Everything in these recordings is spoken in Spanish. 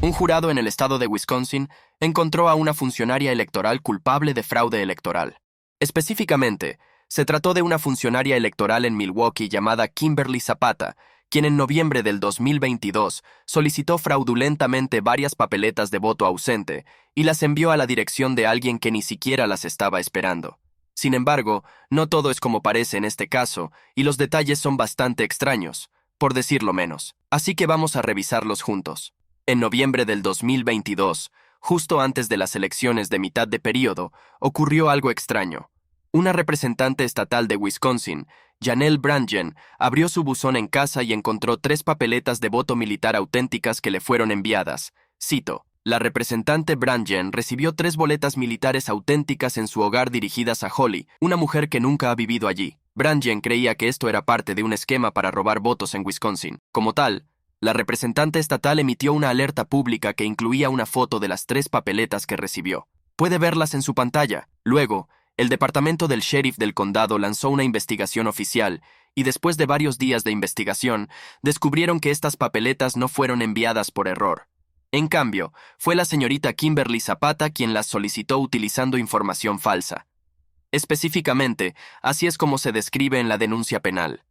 Un jurado en el estado de Wisconsin encontró a una funcionaria electoral culpable de fraude electoral. Específicamente, se trató de una funcionaria electoral en Milwaukee llamada Kimberly Zapata, quien en noviembre del 2022 solicitó fraudulentamente varias papeletas de voto ausente y las envió a la dirección de alguien que ni siquiera las estaba esperando. Sin embargo, no todo es como parece en este caso, y los detalles son bastante extraños, por decirlo menos. Así que vamos a revisarlos juntos. En noviembre del 2022, justo antes de las elecciones de mitad de período, ocurrió algo extraño. Una representante estatal de Wisconsin, Janelle Brandgen, abrió su buzón en casa y encontró 3 papeletas de voto militar auténticas que le fueron enviadas. Cito: la representante Brandgen recibió 3 boletas militares auténticas en su hogar dirigidas a Holly, una mujer que nunca ha vivido allí. Brandgen creía que esto era parte de un esquema para robar votos en Wisconsin. Como tal, la representante estatal emitió una alerta pública que incluía una foto de las 3 papeletas que recibió. Puede verlas en su pantalla. Luego, el departamento del sheriff del condado lanzó una investigación oficial y después de varios días de investigación, descubrieron que estas papeletas no fueron enviadas por error. En cambio, fue la señorita Kimberly Zapata quien las solicitó utilizando información falsa. Específicamente, así es como se describe en la denuncia penal.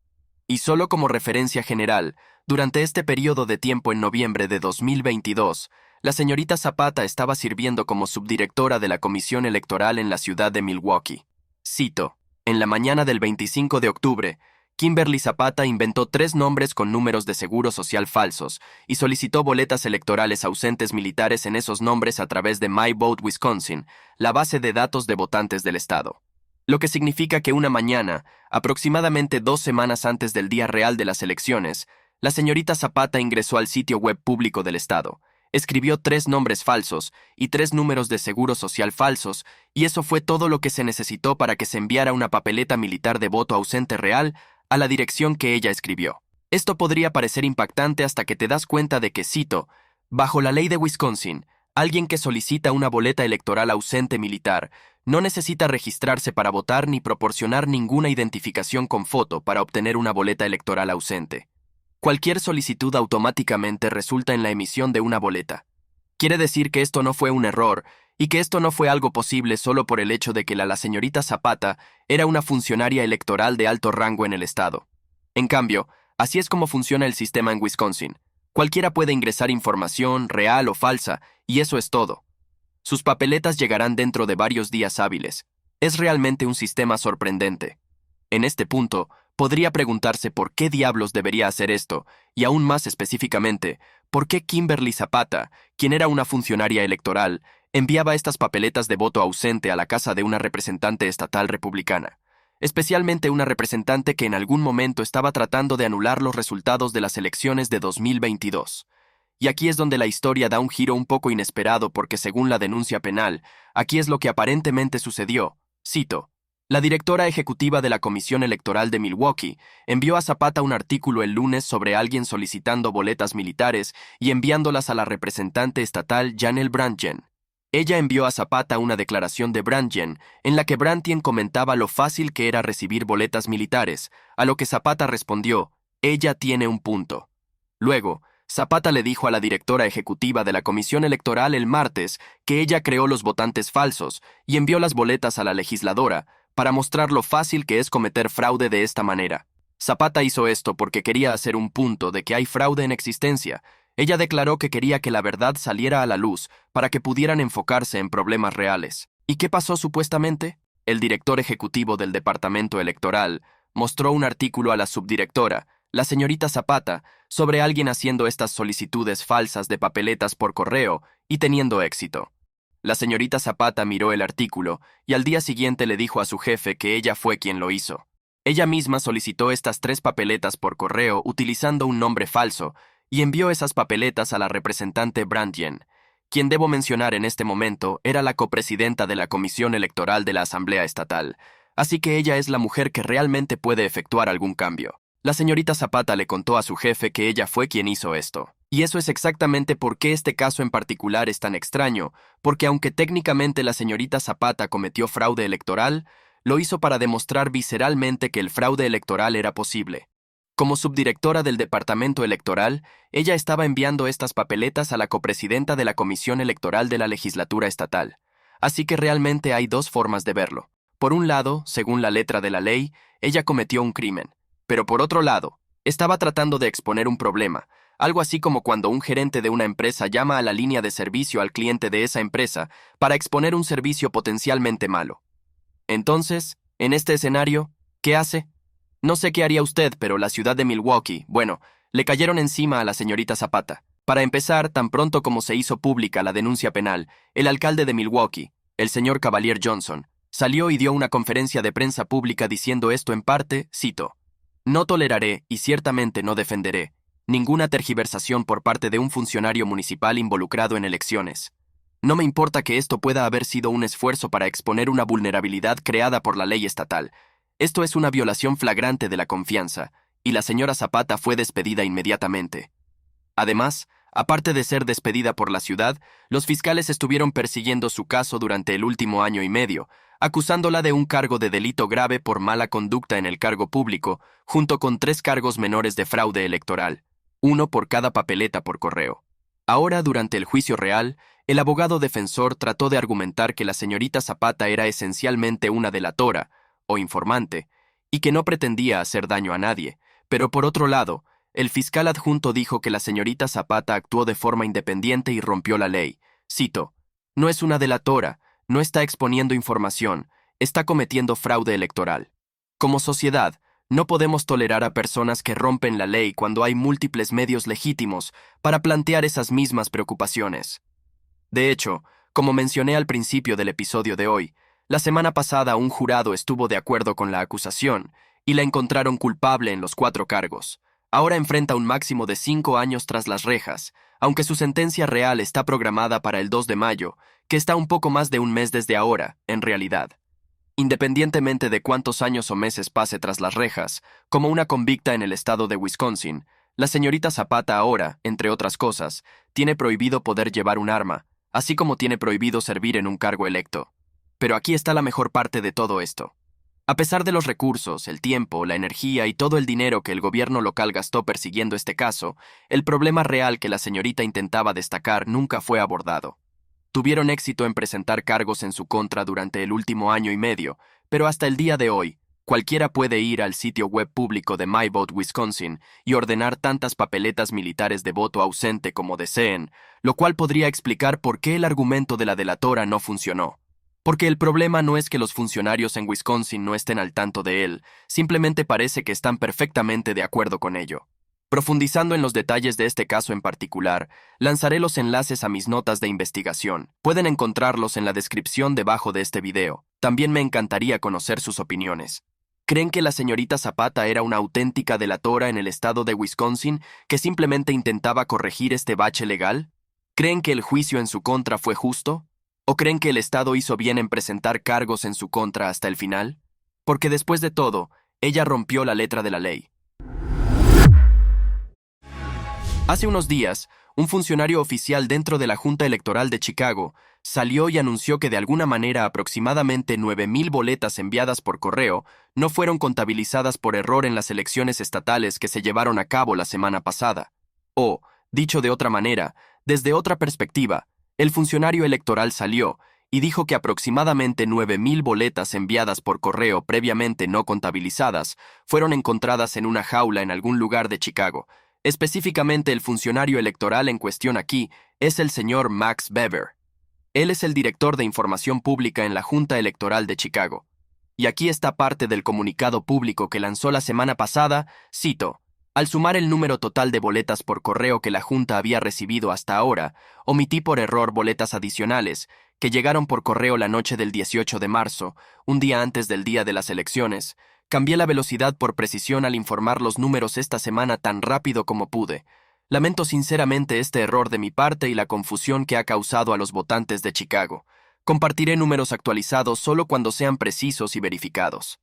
Y solo como referencia general, durante este periodo de tiempo en noviembre de 2022, la señorita Zapata estaba sirviendo como subdirectora de la Comisión Electoral en la ciudad de Milwaukee. Cito: en la mañana del 25 de octubre, Kimberly Zapata inventó 3 nombres con números de seguro social falsos y solicitó boletas electorales ausentes militares en esos nombres a través de MyVote Wisconsin, la base de datos de votantes del estado. Lo que significa que una mañana, aproximadamente 2 semanas antes del día real de las elecciones, la señorita Zapata ingresó al sitio web público del estado, escribió 3 nombres falsos y 3 números de seguro social falsos, y eso fue todo lo que se necesitó para que se enviara una papeleta militar de voto ausente real a la dirección que ella escribió. Esto podría parecer impactante hasta que te das cuenta de que, cito, bajo la ley de Wisconsin, alguien que solicita una boleta electoral ausente militar no necesita registrarse para votar ni proporcionar ninguna identificación con foto para obtener una boleta electoral ausente. Cualquier solicitud automáticamente resulta en la emisión de una boleta. Quiere decir que esto no fue un error y que esto no fue algo posible solo por el hecho de que la señorita Zapata era una funcionaria electoral de alto rango en el estado. En cambio, así es como funciona el sistema en Wisconsin. Cualquiera puede ingresar información, real o falsa, y eso es todo. Sus papeletas llegarán dentro de varios días hábiles. Es realmente un sistema sorprendente. En este punto, podría preguntarse por qué diablos debería hacer esto, y aún más específicamente, por qué Kimberly Zapata, quien era una funcionaria electoral, enviaba estas papeletas de voto ausente a la casa de una representante estatal republicana, especialmente una representante que en algún momento estaba tratando de anular los resultados de las elecciones de 2022. Y aquí es donde la historia da un giro un poco inesperado porque según la denuncia penal, aquí es lo que aparentemente sucedió. Cito: la directora ejecutiva de la Comisión Electoral de Milwaukee envió a Zapata un artículo el lunes sobre alguien solicitando boletas militares y enviándolas a la representante estatal Janelle Brandgen. Ella envió a Zapata una declaración de Brandgen en la que Brandgen comentaba lo fácil que era recibir boletas militares, a lo que Zapata respondió: ella tiene un punto. Luego, Zapata le dijo a la directora ejecutiva de la Comisión Electoral el martes que ella creó los votantes falsos y envió las boletas a la legisladora para mostrar lo fácil que es cometer fraude de esta manera. Zapata hizo esto porque quería hacer un punto de que hay fraude en existencia. Ella declaró que quería que la verdad saliera a la luz para que pudieran enfocarse en problemas reales. ¿Y qué pasó supuestamente? El director ejecutivo del departamento electoral mostró un artículo a la subdirectora, la señorita Zapata, sobre alguien haciendo estas solicitudes falsas de papeletas por correo y teniendo éxito. La señorita Zapata miró el artículo y al día siguiente le dijo a su jefe que ella fue quien lo hizo. Ella misma solicitó estas 3 papeletas por correo utilizando un nombre falso y envió esas papeletas a la representante Brandgen, quien debo mencionar en este momento era la copresidenta de la Comisión Electoral de la Asamblea Estatal, así que ella es la mujer que realmente puede efectuar algún cambio. La señorita Zapata le contó a su jefe que ella fue quien hizo esto. Y eso es exactamente por qué este caso en particular es tan extraño, porque aunque técnicamente la señorita Zapata cometió fraude electoral, lo hizo para demostrar visceralmente que el fraude electoral era posible. Como subdirectora del departamento electoral, ella estaba enviando estas papeletas a la copresidenta de la Comisión Electoral de la Legislatura Estatal. Así que realmente hay dos formas de verlo. Por un lado, según la letra de la ley, ella cometió un crimen. Pero por otro lado, estaba tratando de exponer un problema, algo así como cuando un gerente de una empresa llama a la línea de servicio al cliente de esa empresa para exponer un servicio potencialmente malo. Entonces, en este escenario, ¿qué hace? No sé qué haría usted, pero la ciudad de Milwaukee, bueno, le cayeron encima a la señorita Zapata. Para empezar, tan pronto como se hizo pública la denuncia penal, el alcalde de Milwaukee, el señor Cavalier Johnson, salió y dio una conferencia de prensa pública diciendo esto en parte, cito: "No toleraré, y ciertamente no defenderé, ninguna tergiversación por parte de un funcionario municipal involucrado en elecciones. No me importa que esto pueda haber sido un esfuerzo para exponer una vulnerabilidad creada por la ley estatal. Esto es una violación flagrante de la confianza, y la señora Zapata fue despedida inmediatamente. Además, aparte de ser despedida por la ciudad, los fiscales estuvieron persiguiendo su caso durante el último año y medio, acusándola de un cargo de delito grave por mala conducta en el cargo público, junto con 3 cargos menores de fraude electoral, uno por cada papeleta por correo. Ahora, durante el juicio real, el abogado defensor trató de argumentar que la señorita Zapata era esencialmente una delatora, o informante, y que no pretendía hacer daño a nadie, pero por otro lado, el fiscal adjunto dijo que la señorita Zapata actuó de forma independiente y rompió la ley. Cito: "No es una delatora, no está exponiendo información, está cometiendo fraude electoral. Como sociedad, no podemos tolerar a personas que rompen la ley cuando hay múltiples medios legítimos para plantear esas mismas preocupaciones". De hecho, como mencioné al principio del episodio de hoy, la semana pasada un jurado estuvo de acuerdo con la acusación y la encontraron culpable en los 4 cargos. Ahora enfrenta un máximo de 5 años tras las rejas, aunque su sentencia real está programada para el 2 de mayo, que está un poco más de un mes desde ahora, en realidad. Independientemente de cuántos años o meses pase tras las rejas, como una convicta en el estado de Wisconsin, la señorita Zapata ahora, entre otras cosas, tiene prohibido poder llevar un arma, así como tiene prohibido servir en un cargo electo. Pero aquí está la mejor parte de todo esto. A pesar de los recursos, el tiempo, la energía y todo el dinero que el gobierno local gastó persiguiendo este caso, el problema real que la señorita intentaba destacar nunca fue abordado. Tuvieron éxito en presentar cargos en su contra durante el último año y medio, pero hasta el día de hoy, cualquiera puede ir al sitio web público de My Vote Wisconsin y ordenar tantas papeletas militares de voto ausente como deseen, lo cual podría explicar por qué el argumento de la delatora no funcionó. Porque el problema no es que los funcionarios en Wisconsin no estén al tanto de él, simplemente parece que están perfectamente de acuerdo con ello. Profundizando en los detalles de este caso en particular, lanzaré los enlaces a mis notas de investigación. Pueden encontrarlos en la descripción debajo de este video. También me encantaría conocer sus opiniones. ¿Creen que la señorita Zapata era una auténtica delatora en el estado de Wisconsin que simplemente intentaba corregir este bache legal? ¿Creen que el juicio en su contra fue justo? ¿O creen que el Estado hizo bien en presentar cargos en su contra hasta el final? Porque después de todo, ella rompió la letra de la ley. Hace unos días, un funcionario oficial dentro de la Junta Electoral de Chicago salió y anunció que de alguna manera aproximadamente 9,000 boletas enviadas por correo no fueron contabilizadas por error en las elecciones estatales que se llevaron a cabo la semana pasada. O, dicho de otra manera, desde otra perspectiva, el funcionario electoral salió y dijo que aproximadamente 9,000 boletas enviadas por correo previamente no contabilizadas fueron encontradas en una jaula en algún lugar de Chicago. Específicamente, el funcionario electoral en cuestión aquí es el señor Max Weber. Él es el director de información pública en la Junta Electoral de Chicago. Y aquí está parte del comunicado público que lanzó la semana pasada, cito: "Al sumar el número total de boletas por correo que la Junta había recibido hasta ahora, omití por error boletas adicionales que llegaron por correo la noche del 18 de marzo, un día antes del día de las elecciones. Cambié la velocidad por precisión al informar los números esta semana tan rápido como pude. Lamento sinceramente este error de mi parte y la confusión que ha causado a los votantes de Chicago. Compartiré números actualizados solo cuando sean precisos y verificados".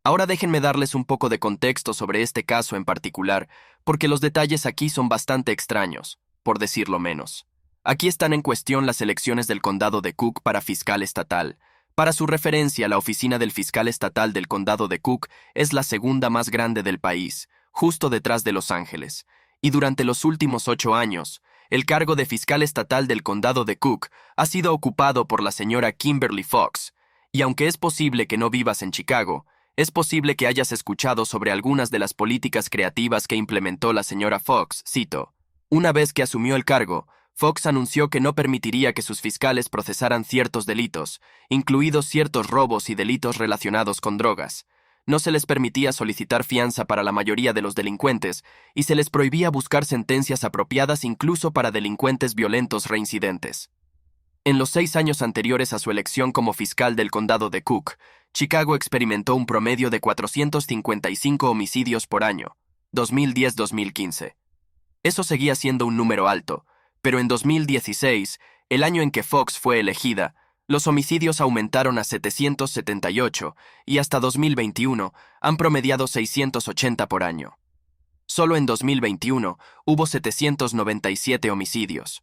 Ahora déjenme darles un poco de contexto sobre este caso en particular, porque los detalles aquí son bastante extraños, por decirlo menos. Aquí están en cuestión las elecciones del condado de Cook para fiscal estatal. Para su referencia, la oficina del fiscal estatal del condado de Cook es la segunda más grande del país, justo detrás de Los Ángeles, y durante los últimos 8 años, el cargo de fiscal estatal del condado de Cook ha sido ocupado por la señora Kimberly Fox, y aunque es posible que no vivas en Chicago, es posible que hayas escuchado sobre algunas de las políticas creativas que implementó la señora Fox, cito. Una vez que asumió el cargo, Fox anunció que no permitiría que sus fiscales procesaran ciertos delitos, incluidos ciertos robos y delitos relacionados con drogas. No se les permitía solicitar fianza para la mayoría de los delincuentes y se les prohibía buscar sentencias apropiadas incluso para delincuentes violentos reincidentes. En los 6 años anteriores a su elección como fiscal del condado de Cook, Chicago experimentó un promedio de 455 homicidios por año, 2010-2015. Eso seguía siendo un número alto, pero en 2016, el año en que Fox fue elegida, los homicidios aumentaron a 778 y hasta 2021 han promediado 680 por año. Solo en 2021 hubo 797 homicidios.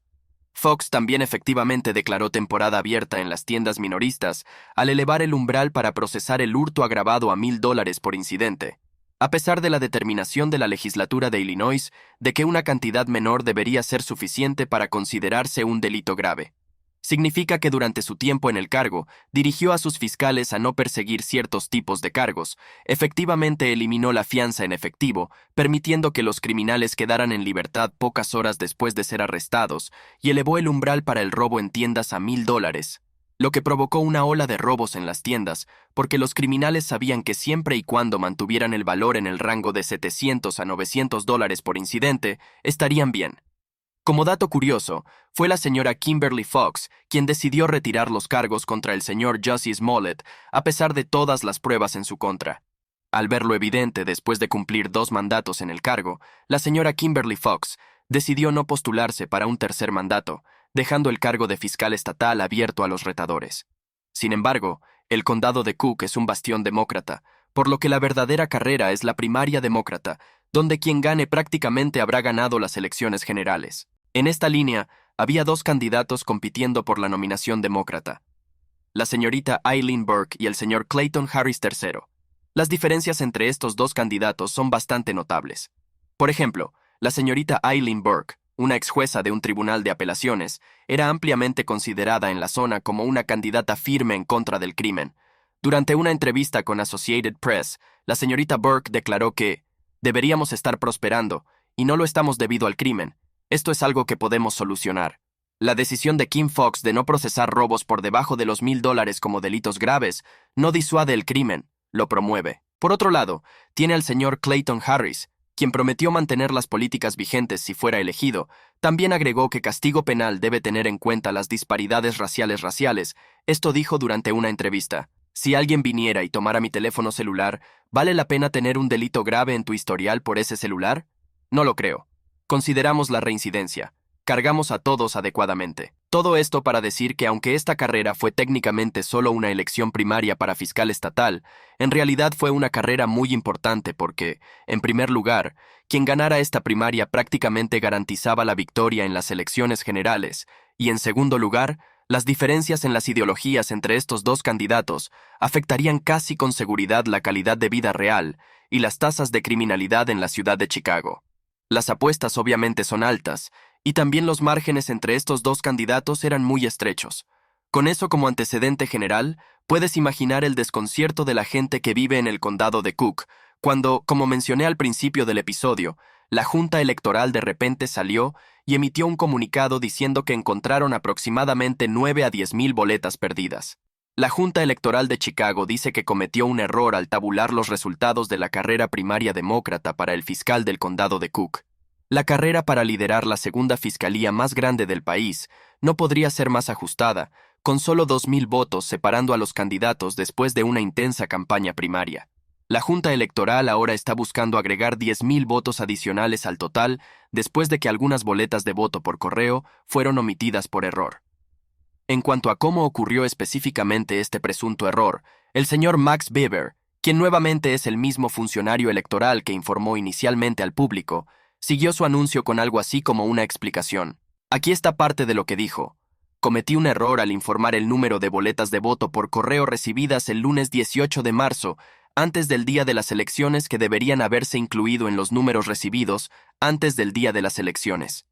Fox también efectivamente declaró temporada abierta en las tiendas minoristas al elevar el umbral para procesar el hurto agravado a $1,000 por incidente, a pesar de la determinación de la legislatura de Illinois de que una cantidad menor debería ser suficiente para considerarse un delito grave. Significa que durante su tiempo en el cargo, dirigió a sus fiscales a no perseguir ciertos tipos de cargos, efectivamente eliminó la fianza en efectivo, permitiendo que los criminales quedaran en libertad pocas horas después de ser arrestados, y elevó el umbral para el robo en tiendas a $1,000, lo que provocó una ola de robos en las tiendas, porque los criminales sabían que siempre y cuando mantuvieran el valor en el rango de $700 a $900 por incidente, estarían bien. Como dato curioso, fue la señora Kimberly Fox quien decidió retirar los cargos contra el señor Jussie Smollett a pesar de todas las pruebas en su contra. Al ver lo evidente después de cumplir 2 mandatos en el cargo, la señora Kimberly Fox decidió no postularse para un tercer mandato, dejando el cargo de fiscal estatal abierto a los retadores. Sin embargo, el condado de Cook es un bastión demócrata, por lo que la verdadera carrera es la primaria demócrata, donde quien gane prácticamente habrá ganado las elecciones generales. En esta línea, había 2 candidatos compitiendo por la nominación demócrata, la señorita Eileen Burke y el señor Clayton Harris III. Las diferencias entre estos 2 candidatos son bastante notables. Por ejemplo, la señorita Eileen Burke, una ex jueza de un tribunal de apelaciones, era ampliamente considerada en la zona como una candidata firme en contra del crimen. Durante una entrevista con Associated Press, la señorita Burke declaró que deberíamos estar prosperando, y no lo estamos debido al crimen. Esto es algo que podemos solucionar. La decisión de Kim Fox de no procesar robos por debajo de los $1,000 como delitos graves no disuade el crimen, lo promueve. Por otro lado, tiene al señor Clayton Harris, quien prometió mantener las políticas vigentes si fuera elegido. También agregó que castigo penal debe tener en cuenta las disparidades raciales. Esto dijo durante una entrevista. Si alguien viniera y tomara mi teléfono celular, ¿vale la pena tener un delito grave en tu historial por ese celular? No lo creo. Consideramos la reincidencia. Cargamos a todos adecuadamente. Todo esto para decir que aunque esta carrera fue técnicamente solo una elección primaria para fiscal estatal, en realidad fue una carrera muy importante porque, en primer lugar, quien ganara esta primaria prácticamente garantizaba la victoria en las elecciones generales, y en segundo lugar, las diferencias en las ideologías entre estos 2 candidatos afectarían casi con seguridad la calidad de vida real y las tasas de criminalidad en la ciudad de Chicago. Las apuestas obviamente son altas, y también los márgenes entre estos 2 candidatos eran muy estrechos. Con eso como antecedente general, puedes imaginar el desconcierto de la gente que vive en el condado de Cook, cuando, como mencioné al principio del episodio, la Junta Electoral de repente salió y emitió un comunicado diciendo que encontraron aproximadamente 9 a 10,000 boletas perdidas. La Junta Electoral de Chicago dice que cometió un error al tabular los resultados de la carrera primaria demócrata para el fiscal del condado de Cook. La carrera para liderar la segunda fiscalía más grande del país no podría ser más ajustada, con solo 2,000 votos separando a los candidatos después de una intensa campaña primaria. La Junta Electoral ahora está buscando agregar 10,000 votos adicionales al total después de que algunas boletas de voto por correo fueron omitidas por error. En cuanto a cómo ocurrió específicamente este presunto error, el señor Max Beaver, quien nuevamente es el mismo funcionario electoral que informó inicialmente al público, siguió su anuncio con algo así como una explicación. Aquí está parte de lo que dijo. Cometí un error al informar el número de boletas de voto por correo recibidas el lunes 18 de marzo antes del día de las elecciones que deberían haberse incluido en los números recibidos antes del día de las elecciones.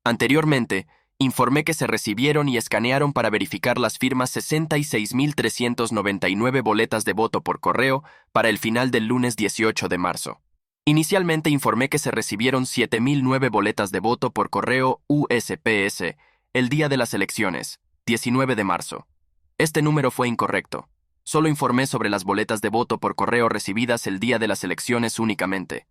Anteriormente, informé que se recibieron y escanearon para verificar las firmas 66.399 boletas de voto por correo para el final del lunes 18 de marzo. Inicialmente informé que se recibieron 7.009 boletas de voto por correo USPS el día de las elecciones, 19 de marzo. Este número fue incorrecto. Solo informé sobre las boletas de voto por correo recibidas el día de las elecciones únicamente.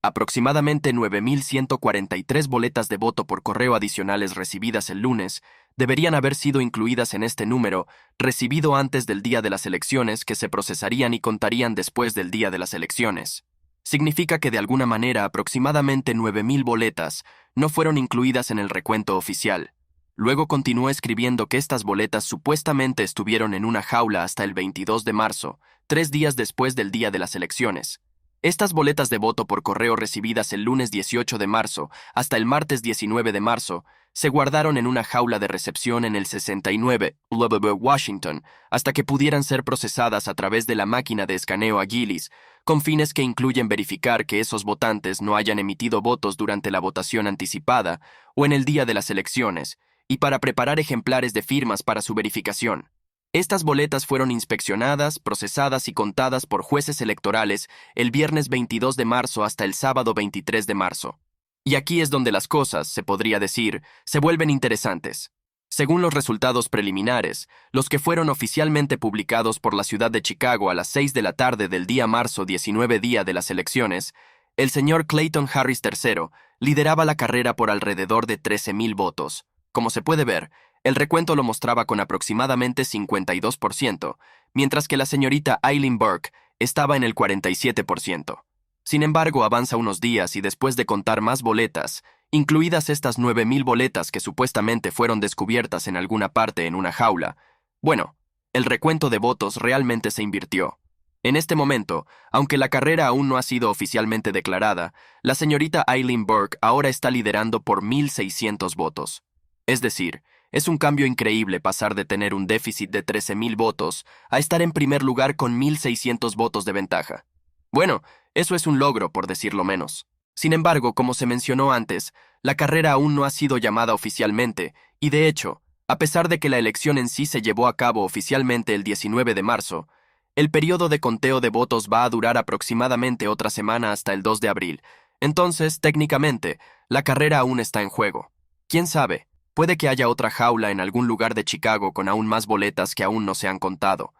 Aproximadamente 9.143 boletas de voto por correo adicionales recibidas el lunes deberían haber sido incluidas en este número recibido antes del día de las elecciones que se procesarían y contarían después del día de las elecciones. Significa que de alguna manera aproximadamente 9.000 boletas no fueron incluidas en el recuento oficial. Luego continuó escribiendo que estas boletas supuestamente estuvieron en una jaula hasta el 22 de marzo, 3 días después del día de las elecciones. Estas boletas de voto por correo recibidas el lunes 18 de marzo hasta el martes 19 de marzo se guardaron en una jaula de recepción en el 69 Washington hasta que pudieran ser procesadas a través de la máquina de escaneo a Gillis, con fines que incluyen verificar que esos votantes no hayan emitido votos durante la votación anticipada o en el día de las elecciones, y para preparar ejemplares de firmas para su verificación. Estas boletas fueron inspeccionadas, procesadas y contadas por jueces electorales el viernes 22 de marzo hasta el sábado 23 de marzo. Y aquí es donde las cosas, se podría decir, se vuelven interesantes. Según los resultados preliminares, los que fueron oficialmente publicados por la ciudad de Chicago a las 6 de la tarde del día marzo 19 día de las elecciones, el señor Clayton Harris III lideraba la carrera por alrededor de 13.000 votos. Como se puede ver, el recuento lo mostraba con aproximadamente 52%, mientras que la señorita Eileen Burke estaba en el 47%. Sin embargo, avanza unos días y después de contar más boletas, incluidas estas 9.000 boletas que supuestamente fueron descubiertas en alguna parte en una jaula, bueno, el recuento de votos realmente se invirtió. En este momento, aunque la carrera aún no ha sido oficialmente declarada, la señorita Eileen Burke ahora está liderando por 1.600 votos. Es decir, es un cambio increíble pasar de tener un déficit de 13.000 votos a estar en primer lugar con 1.600 votos de ventaja. Bueno, eso es un logro, por decirlo menos. Sin embargo, como se mencionó antes, la carrera aún no ha sido llamada oficialmente, y de hecho, a pesar de que la elección en sí se llevó a cabo oficialmente el 19 de marzo, el periodo de conteo de votos va a durar aproximadamente otra semana hasta el 2 de abril. Entonces, técnicamente, la carrera aún está en juego. ¿Quién sabe? Puede que haya otra jaula en algún lugar de Chicago con aún más boletas que aún no se han contado.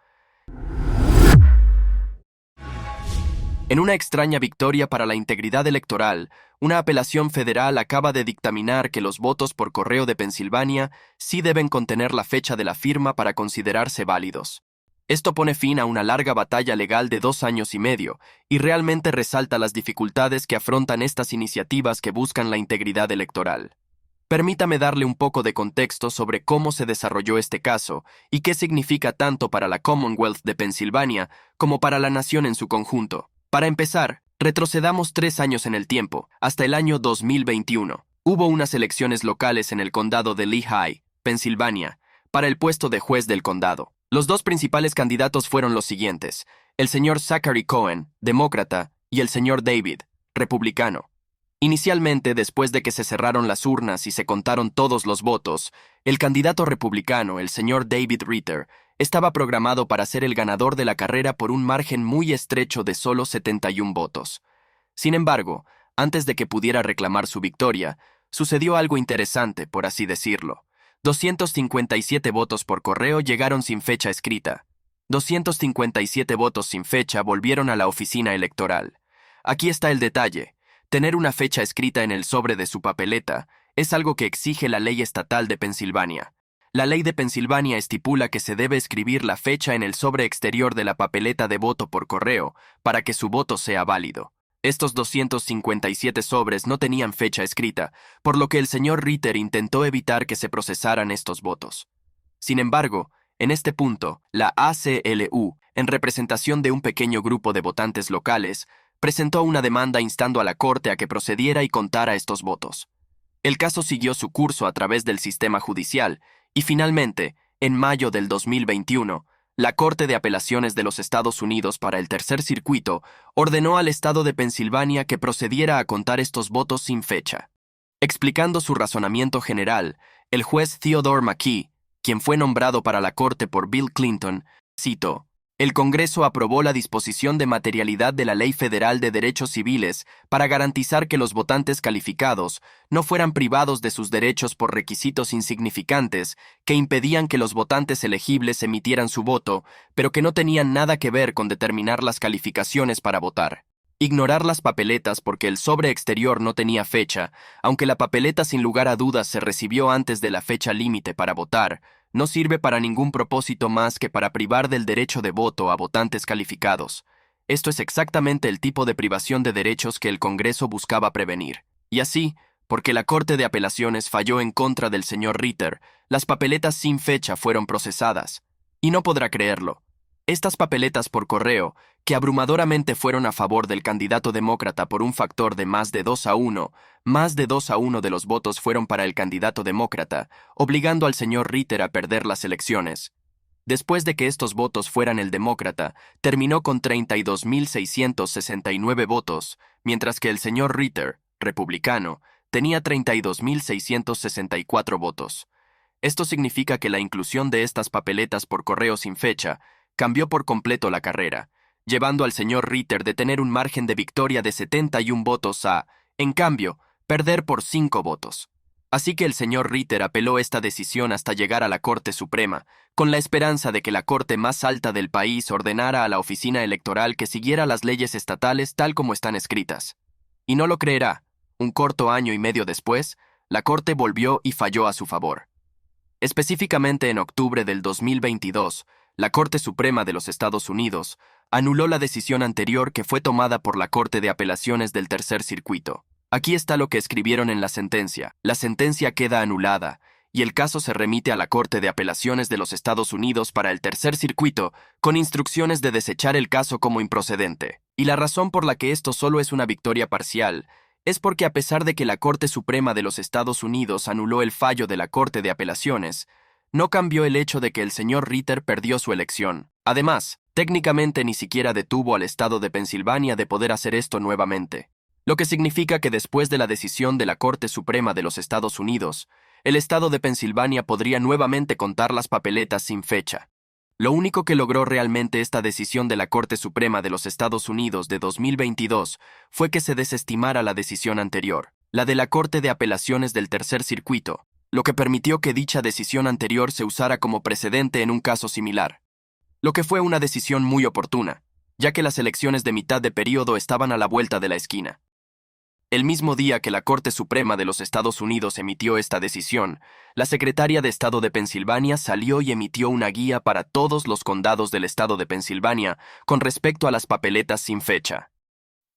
En una extraña victoria para la integridad electoral, una apelación federal acaba de dictaminar que los votos por correo de Pensilvania sí deben contener la fecha de la firma para considerarse válidos. Esto pone fin a una larga batalla legal de 2 años y medio y realmente resalta las dificultades que afrontan estas iniciativas que buscan la integridad electoral. Permítame darle un poco de contexto sobre cómo se desarrolló este caso y qué significa tanto para la Commonwealth de Pensilvania como para la nación en su conjunto. Para empezar, retrocedamos 3 años en el tiempo, hasta el año 2021. Hubo unas elecciones locales en el condado de Lehigh, Pensilvania, para el puesto de juez del condado. Los 2 principales candidatos fueron los siguientes: el señor Zachary Cohen, demócrata, y el señor David, republicano. Inicialmente, después de que se cerraron las urnas y se contaron todos los votos, el candidato republicano, el señor David Ritter, estaba programado para ser el ganador de la carrera por un margen muy estrecho de solo 71 votos. Sin embargo, antes de que pudiera reclamar su victoria, sucedió algo interesante, por así decirlo. 257 votos por correo llegaron sin fecha escrita. 257 votos sin fecha volvieron a la oficina electoral. Aquí está el detalle. Tener una fecha escrita en el sobre de su papeleta es algo que exige la ley estatal de Pensilvania. La ley de Pensilvania estipula que se debe escribir la fecha en el sobre exterior de la papeleta de voto por correo para que su voto sea válido. Estos 257 sobres no tenían fecha escrita, por lo que el señor Ritter intentó evitar que se procesaran estos votos. Sin embargo, en este punto, la ACLU, en representación de un pequeño grupo de votantes locales, presentó una demanda instando a la Corte a que procediera y contara estos votos. El caso siguió su curso a través del sistema judicial y finalmente, en mayo del 2021, la Corte de Apelaciones de los Estados Unidos para el Tercer Circuito ordenó al estado de Pensilvania que procediera a contar estos votos sin fecha. Explicando su razonamiento general, el juez Theodore McKee, quien fue nombrado para la Corte por Bill Clinton, citó: "El Congreso aprobó la disposición de materialidad de la Ley Federal de Derechos Civiles para garantizar que los votantes calificados no fueran privados de sus derechos por requisitos insignificantes que impedían que los votantes elegibles emitieran su voto, pero que no tenían nada que ver con determinar las calificaciones para votar. Ignorar las papeletas porque el sobre exterior no tenía fecha, aunque la papeleta sin lugar a dudas se recibió antes de la fecha límite para votar, no sirve para ningún propósito más que para privar del derecho de voto a votantes calificados. Esto es exactamente el tipo de privación de derechos que el Congreso buscaba prevenir. Y así, porque la Corte de Apelaciones falló en contra del señor Ritter, las papeletas sin fecha fueron procesadas. Y no podrá creerlo. Estas papeletas por correo, que abrumadoramente fueron a favor del candidato demócrata por un factor de más de 2-1, más de 2-1 de los votos fueron para el candidato demócrata, obligando al señor Ritter a perder las elecciones. Después de que estos votos fueran el demócrata, terminó con 32.669 votos, mientras que el señor Ritter, republicano, tenía 32.664 votos. Esto significa que la inclusión de estas papeletas por correo sin fecha cambió por completo la carrera, llevando al señor Ritter de tener un margen de victoria de 71 votos a, en cambio, perder por 5 votos. Así que el señor Ritter apeló esta decisión hasta llegar a la Corte Suprema, con la esperanza de que la Corte más alta del país ordenara a la oficina electoral que siguiera las leyes estatales tal como están escritas. Y no lo creerá, un corto año y medio después, la Corte volvió y falló a su favor. Específicamente en octubre del 2022, la Corte Suprema de los Estados Unidos anuló la decisión anterior que fue tomada por la Corte de Apelaciones del Tercer Circuito. Aquí está lo que escribieron en la sentencia. La sentencia queda anulada y el caso se remite a la Corte de Apelaciones de los Estados Unidos para el Tercer Circuito con instrucciones de desechar el caso como improcedente. Y la razón por la que esto solo es una victoria parcial es porque a pesar de que la Corte Suprema de los Estados Unidos anuló el fallo de la Corte de Apelaciones, no cambió el hecho de que el señor Ritter perdió su elección. Además, técnicamente ni siquiera detuvo al estado de Pensilvania de poder hacer esto nuevamente. Lo que significa que después de la decisión de la Corte Suprema de los Estados Unidos, el estado de Pensilvania podría nuevamente contar las papeletas sin fecha. Lo único que logró realmente esta decisión de la Corte Suprema de los Estados Unidos de 2022 fue que se desestimara la decisión anterior, la de la Corte de Apelaciones del Tercer Circuito, lo que permitió que dicha decisión anterior se usara como precedente en un caso similar. Lo que fue una decisión muy oportuna, ya que las elecciones de mitad de período estaban a la vuelta de la esquina. El mismo día que la Corte Suprema de los Estados Unidos emitió esta decisión, la Secretaria de Estado de Pensilvania salió y emitió una guía para todos los condados del estado de Pensilvania con respecto a las papeletas sin fecha.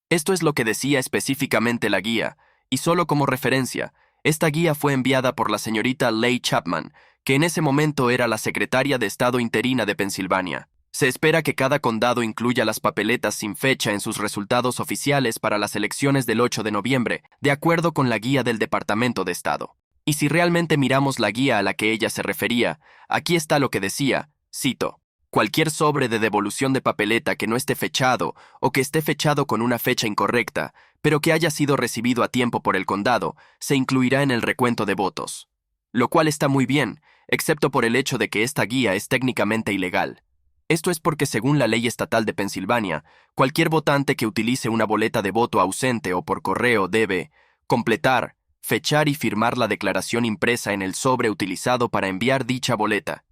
Esto es lo que decía específicamente la guía, y solo como referencia, esta guía fue enviada por la señorita Leigh Chapman, que en ese momento era la Secretaria de Estado interina de Pensilvania. Se espera que cada condado incluya las papeletas sin fecha en sus resultados oficiales para las elecciones del 8 de noviembre, de acuerdo con la guía del Departamento de Estado. Y si realmente miramos la guía a la que ella se refería, aquí está lo que decía, cito: "Cualquier sobre de devolución de papeleta que no esté fechado o que esté fechado con una fecha incorrecta, pero que haya sido recibido a tiempo por el condado, se incluirá en el recuento de votos". Lo cual está muy bien, excepto por el hecho de que esta guía es técnicamente ilegal. Esto es porque según la ley estatal de Pensilvania, cualquier votante que utilice una boleta de voto ausente o por correo debe completar, fechar y firmar la declaración impresa en el sobre utilizado para enviar dicha boleta.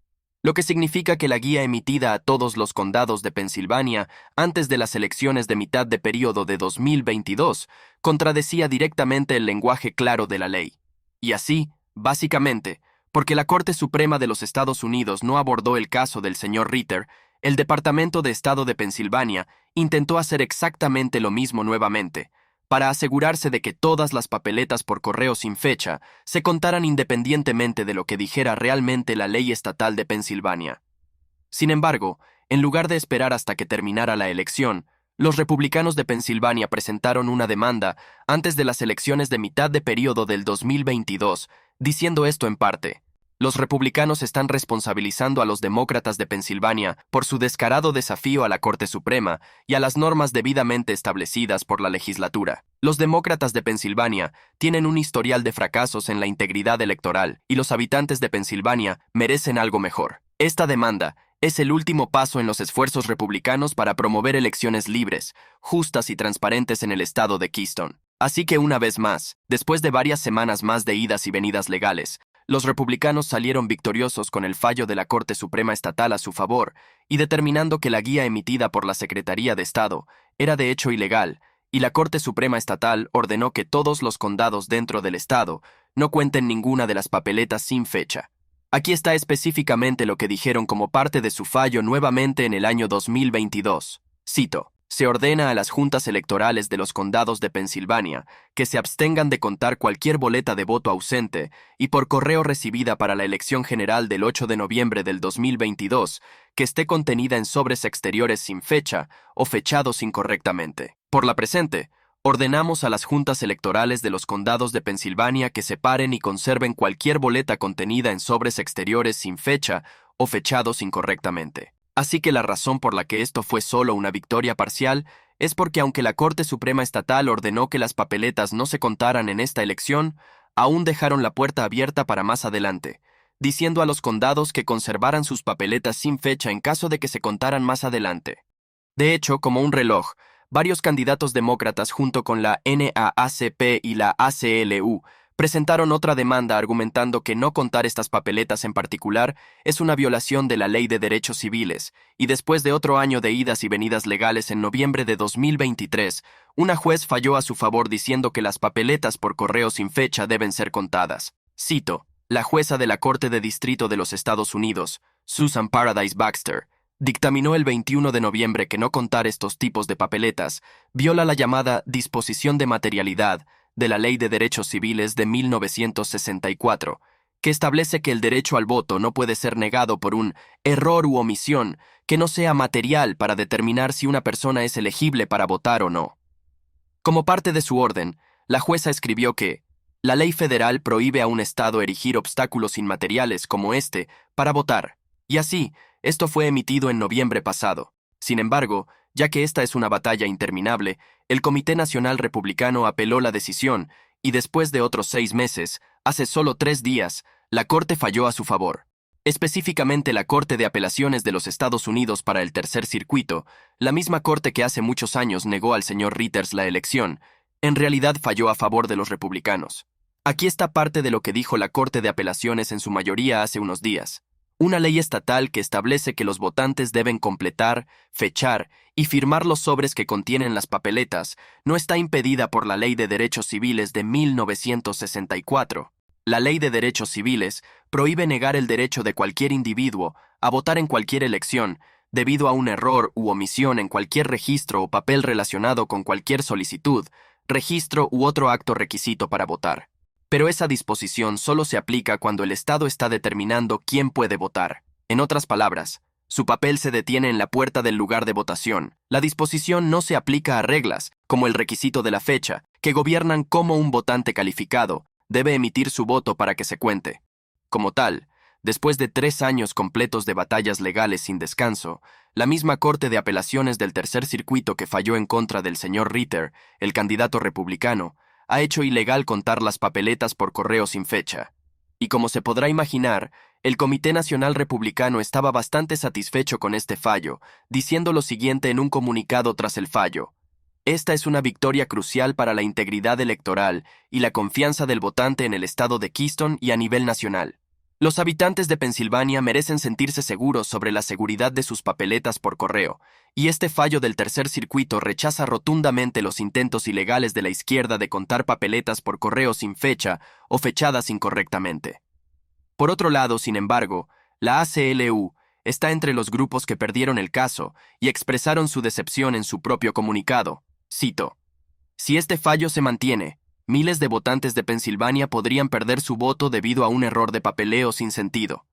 Lo que significa que la guía emitida a todos los condados de Pensilvania antes de las elecciones de mitad de período de 2022 contradecía directamente el lenguaje claro de la ley. Y así, básicamente, porque la Corte Suprema de los Estados Unidos no abordó el caso del señor Ritter, el Departamento de Estado de Pensilvania intentó hacer exactamente lo mismo nuevamente, para asegurarse de que todas las papeletas por correo sin fecha se contaran independientemente de lo que dijera realmente la ley estatal de Pensilvania. Sin embargo, en lugar de esperar hasta que terminara la elección, los republicanos de Pensilvania presentaron una demanda antes de las elecciones de mitad de período del 2022, diciendo esto en parte: Los republicanos están responsabilizando a los demócratas de Pensilvania por su descarado desafío a la Corte Suprema y a las normas debidamente establecidas por la legislatura. Los demócratas de Pensilvania tienen un historial de fracasos en la integridad electoral y los habitantes de Pensilvania merecen algo mejor. Esta demanda es el último paso en los esfuerzos republicanos para promover elecciones libres, justas y transparentes en el estado de Keystone. Así que una vez más, después de varias semanas más de idas y venidas legales, los republicanos salieron victoriosos con el fallo de la Corte Suprema Estatal a su favor y determinando que la guía emitida por la Secretaría de Estado era de hecho ilegal, y la Corte Suprema Estatal ordenó que todos los condados dentro del estado no cuenten ninguna de las papeletas sin fecha. Aquí está específicamente lo que dijeron como parte de su fallo nuevamente en el año 2022. Cito: se ordena a las juntas electorales de los condados de Pensilvania que se abstengan de contar cualquier boleta de voto ausente y por correo recibida para la elección general del 8 de noviembre del 2022 que esté contenida en sobres exteriores sin fecha o fechados incorrectamente. Por la presente, ordenamos a las juntas electorales de los condados de Pensilvania que separen y conserven cualquier boleta contenida en sobres exteriores sin fecha o fechados incorrectamente. Así que la razón por la que esto fue solo una victoria parcial es porque aunque la Corte Suprema Estatal ordenó que las papeletas no se contaran en esta elección, aún dejaron la puerta abierta para más adelante, diciendo a los condados que conservaran sus papeletas sin fecha en caso de que se contaran más adelante. De hecho, como un reloj, varios candidatos demócratas junto con la NAACP y la ACLU presentaron otra demanda argumentando que no contar estas papeletas en particular es una violación de la Ley de Derechos Civiles, y después de otro año de idas y venidas legales en noviembre de 2023, una juez falló a su favor diciendo que las papeletas por correo sin fecha deben ser contadas. Cito: la jueza de la Corte de Distrito de los Estados Unidos, Susan Paradise Baxter, dictaminó el 21 de noviembre que no contar estos tipos de papeletas viola la llamada disposición de materialidad de la Ley de Derechos Civiles de 1964, que establece que el derecho al voto no puede ser negado por un error u omisión que no sea material para determinar si una persona es elegible para votar o no. Como parte de su orden, la jueza escribió que la ley federal prohíbe a un estado erigir obstáculos inmateriales como este para votar, y así, esto fue emitido en noviembre pasado. Sin embargo, ya que esta es una batalla interminable, el Comité Nacional Republicano apeló la decisión y después de otros 6 meses, hace solo 3 días, la Corte falló a su favor. Específicamente la Corte de Apelaciones de los Estados Unidos para el Tercer Circuito, la misma Corte que hace muchos años negó al señor Ritters la elección, en realidad falló a favor de los republicanos. Aquí está parte de lo que dijo la Corte de Apelaciones en su mayoría hace unos días. Una ley estatal que establece que los votantes deben completar, fechar y firmar los sobres que contienen las papeletas no está impedida por la Ley de Derechos Civiles de 1964. La Ley de Derechos Civiles prohíbe negar el derecho de cualquier individuo a votar en cualquier elección debido a un error u omisión en cualquier registro o papel relacionado con cualquier solicitud, registro u otro acto requisito para votar. Pero esa disposición solo se aplica cuando el Estado está determinando quién puede votar. En otras palabras, su papel se detiene en la puerta del lugar de votación. La disposición no se aplica a reglas, como el requisito de la fecha, que gobiernan cómo un votante calificado debe emitir su voto para que se cuente. Como tal, después de 3 años completos de batallas legales sin descanso, la misma Corte de Apelaciones del Tercer Circuito que falló en contra del señor Ritter, el candidato republicano, ha hecho ilegal contar las papeletas por correo sin fecha. Y como se podrá imaginar, el Comité Nacional Republicano estaba bastante satisfecho con este fallo, diciendo lo siguiente en un comunicado tras el fallo: esta es una victoria crucial para la integridad electoral y la confianza del votante en el estado de Keystone y a nivel nacional. Los habitantes de Pensilvania merecen sentirse seguros sobre la seguridad de sus papeletas por correo, y este fallo del Tercer Circuito rechaza rotundamente los intentos ilegales de la izquierda de contar papeletas por correo sin fecha o fechadas incorrectamente. Por otro lado, sin embargo, la ACLU está entre los grupos que perdieron el caso y expresaron su decepción en su propio comunicado. Cito: si este fallo se mantiene, miles de votantes de Pensilvania podrían perder su voto debido a un error de papeleo sin sentido.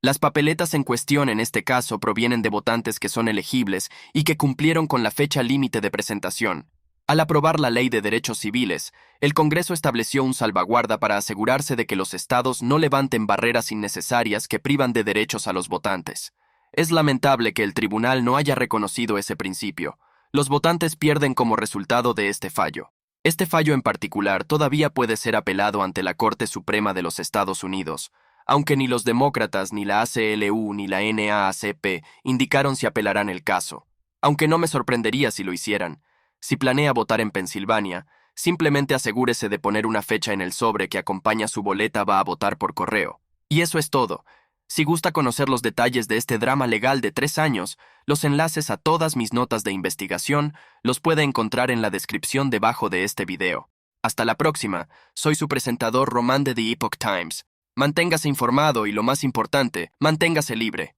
Las papeletas en cuestión en este caso provienen de votantes que son elegibles y que cumplieron con la fecha límite de presentación. Al aprobar la Ley de Derechos Civiles, el Congreso estableció un salvaguarda para asegurarse de que los estados no levanten barreras innecesarias que privan de derechos a los votantes. Es lamentable que el tribunal no haya reconocido ese principio. Los votantes pierden como resultado de este fallo. Este fallo en particular todavía puede ser apelado ante la Corte Suprema de los Estados Unidos, aunque ni los demócratas, ni la ACLU, ni la NAACP indicaron si apelarán el caso. Aunque no me sorprendería si lo hicieran. Si planea votar en Pensilvania, simplemente asegúrese de poner una fecha en el sobre que acompaña su boleta va a votar por correo. Y eso es todo. Si gusta conocer los detalles de este drama legal de 3 años, los enlaces a todas mis notas de investigación los puede encontrar en la descripción debajo de este video. Hasta la próxima, soy su presentador Román de The Epoch Times. Manténgase informado y, lo más importante, manténgase libre.